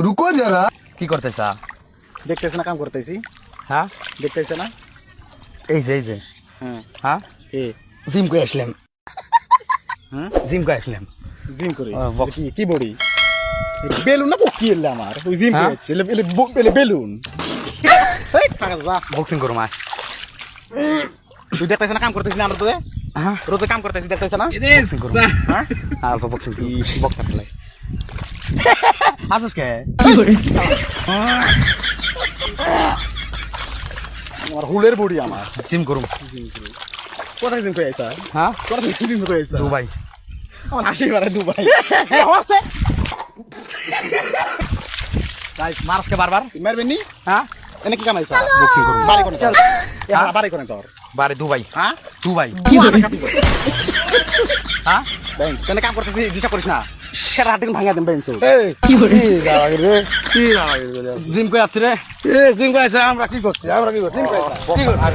रुको जरा কি করতেছা? দেখতেছ না কাম করতেছি। হ্যাঁ দেখতেছ না? এই যে হ্যাঁ হ্যাঁ কে জিম করে আসলাম। হ্যাঁ জিম করে আসলাম। জিম করে box. কি বডি বেলুন না কি এলে আমার ওই জিম হ্যাঁ? করছে এলে বেলুন এই টাকা যা বক্সিং করুম আয়। তুই দেখতেছ না কাম করতেছিস না আমরা তো হ্যাঁ রোদে কাম করতেছিস দেখতেছ না বক্সিং করুম। হ্যাঁ অল্প বক্সিং করুম। বক্সার খেলাই আসুস কে? আমার হুলের বডি আমার জিম করুম। কোথায় জিম করে আইসা হ্যাঁ কোথায় জিম করে আইসা দুবাই। আমার হাসি মারে দুবাই হচ্ছে গাইস মারসকে বারবার। মারবেন নি হ্যাঁ এনে কি কামাইছা বক্সিং করুম। বাড়ি কোনে চল হ্যাঁ? বাড়ি কোনে তোর বারে দুবাই। হ্যাঁ দুবাই। হ্যাঁ হ্যাঁ বেঞ্চ কেন কাম করতেছিস ডিস্টার্ব করিস না সেটা হাতে ভাঙা দেন বেঞ্চ এই কি দাঁড়া রে কি দাঁড়া রে জিম করে যাচ্ছে রে। এ জিম গাইছে আমরা কি করছি জিম গাইছে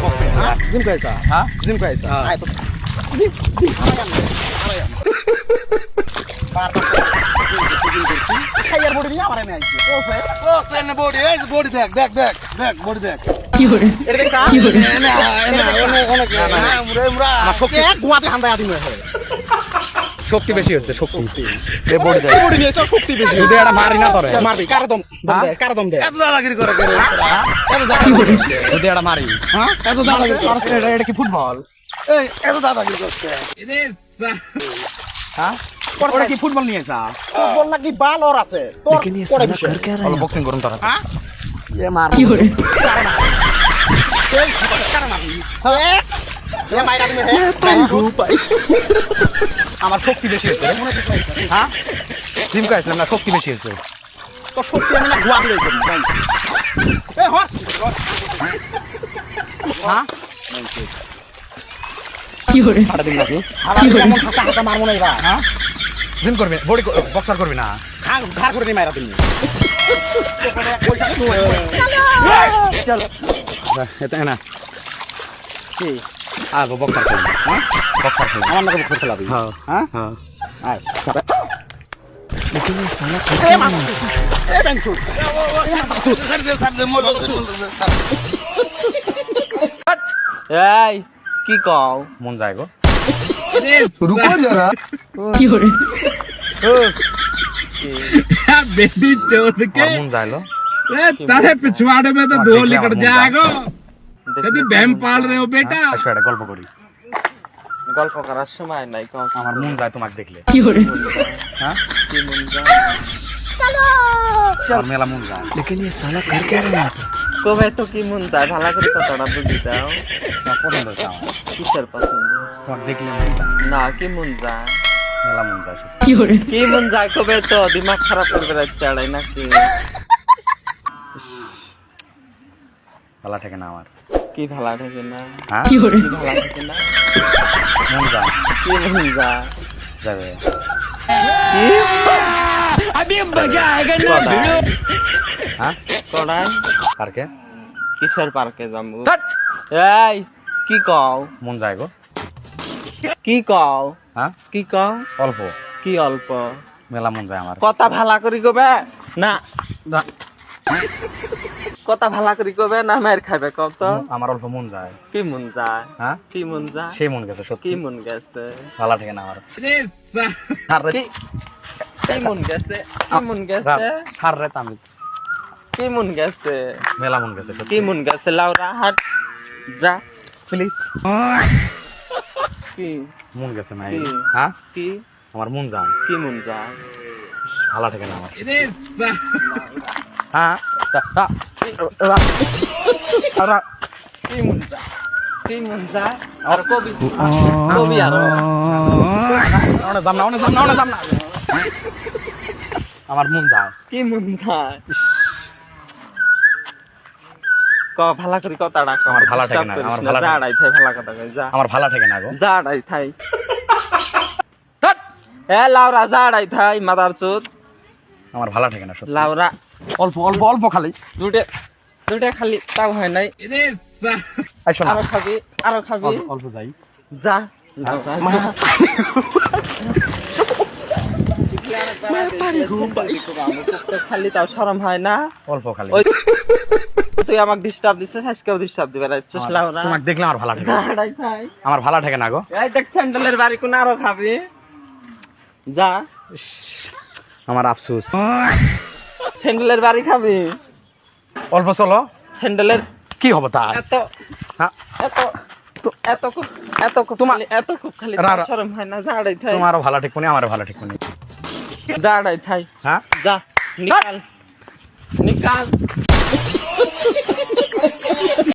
বক্সিং জিম কইছা হ্যাঁ জিম কইছা হ্যাঁ। আয় তো খাইয়ার বডি নিয়ে আমার এনে আইছি ও স্যার ও সেন বডি এই বডি দেখ দেখ দেখ দেখ বডি দেখ এটা দেখছা এনে আমরা আমার শক্তি গুয়াতে হান্দায় আদিম হয়ে শক্তি বেশি হচ্ছে শক্তি। এ বডি দেখ। বডি নিয়ে শক্তি বেশি যদি এটা মারি না তোরে। মারবি কার দম দে কার দম দে এত দাঁড়াগিরি করে এত দাঁড়াগিরি যদি এটা মারি। হ্যাঁ এত দাঁড়াগিরি এটা কি ফুটবল? এই এত দাঁড়াগিরি করছে হ্যাঁ ওটা কি ফুটবল নিয়েছা? বল নাকি বাল ওর আছে তোর করে বিষয় অল্প বক্সিং করুন তোরা। হ্যাঁ এ মার। আমার শক্তি বেশি হয়েছে। হ্যাঁ জিম করে আসলাম না, শক্তি বেশি হয়েছে। তোর শক্তি আমি না গুয়া দিলে হ্যাঁ ফাটা দিন নাকি কেমন হাসা হাসা মারবো না এবার হ্যাঁ জিম করবি বডি বক্সার করবি না? ঘাড় করে নিয়ে মারা তুমি চল এটা না কি আর বক্সার করবি। হ্যাঁ বক্সার করবি। আমার নাকি বক্সর খেলাবি হ্যাঁ হ্যাঁ হ্যাঁ আয় এই কি কও মন যায় গো। रुको जरा बेटी चौथ के আমার মন যাইলো। तारे पिछवाड़े में तो दो निकट जाएगा कभी बहम पाल रहे हो बेटा আসো এটা গল্প করি। গল্প করার সময় নাই কও আমার মন যায় তোমাকে দেখলে। হ্যাঁ কি মন যায় আমার মেলা মন যায়। কবে তো কি মন যায় ভালো করে কথাটা বুঝি দাও তোমার পছন্দ হচ্ছে আমার। কিসের পছন্দ তোমাকে দেখলে মন যায়। না কি মন যায় মেলা মন যায়। কি মন যায় কবে তো দিমাগ খারাপ করবে রাখছে আড়াই নাকি ভালো থাকে না আমার। কি ভালো থাকে না হ্যাঁ কি ভালো থাকে না মন যায় কি মন যায় যাবে। কি अभी मजा आएगा ना भिड़ो হ্যাঁ কড়াই পার্কে কিসের পার্কে যাবো এই কি কও মন যায় গো। কি কও হ্যাঁ কি কও অল্প কি অল্প মেলা মন যায় আমার। কথা ভালা করি কবে না না, কথা ভালা করি কবে না মার খাবে কব তো আমার অল্প মন যায়। কি মন যায় হ্যাঁ কি মন যায় সেই মন গেছে সত্যি। কি মন গেছে ভালো থাকে না আমার। সার রে কি কি মন গেছে কি মন গেছে সার রে আমি কি মন গেছে মেলা মন গেছে সত্যি। কি মন গেছে লাউরা হাট যা প্লিজ কি মন গেছে নাই। কি? হ্যাঁ কি আমার মন যায়। কি মন যায় ভালো থাকে না আমার। হ্যাঁ কি মন যায় কি মন যায় আর কবি কবি আর আমার মন যায়। কি মন যায় ক ভালা করি কথাটা কও আমার ভালা থাকে না, আমার ভালা যা থাকে না। আড়াই থাই ভালা কথা কই যা আমার ভালো থাকে না গো। যা আড়াই থাই এ লাউরা যা আড়াই থাই মাদার চোদ আমার ভালো থাকে না সত্যি। লাউরা অল্প অল্প অল্প খালি দুটা খালি তাও হয় নাই আইসো না। আরো খাবি আরো খাবি অল্প যাই। যা লাউরা, যা। খালি তাও শরম হয় না অল্প খালি ওই তুই আমাকে ডিস্টার্ব দিছিস আজকেও ডিস্টার্ব দিবে রাইছিস লাউরা তোমাকে দেখলে আমার ভালো ঠেকে দাঁড়াই থাই আমার ভালো ঠেকে না গো এই দেখ স্যান্ডেলের বাড়ি কোন আরো খাবি যা আমার আফসোস স্যান্ডেলের বাড়ি খাবি অল্প চলো স্যান্ডেলের কি হবে তা এত হ্যাঁ এত খুব খালি শরম হয় না জাড়াই থাই তোমারও ভালো ঠিক আমারও ভালো ঠিক জাড়াই থাই হ্যাঁ যা নিকাল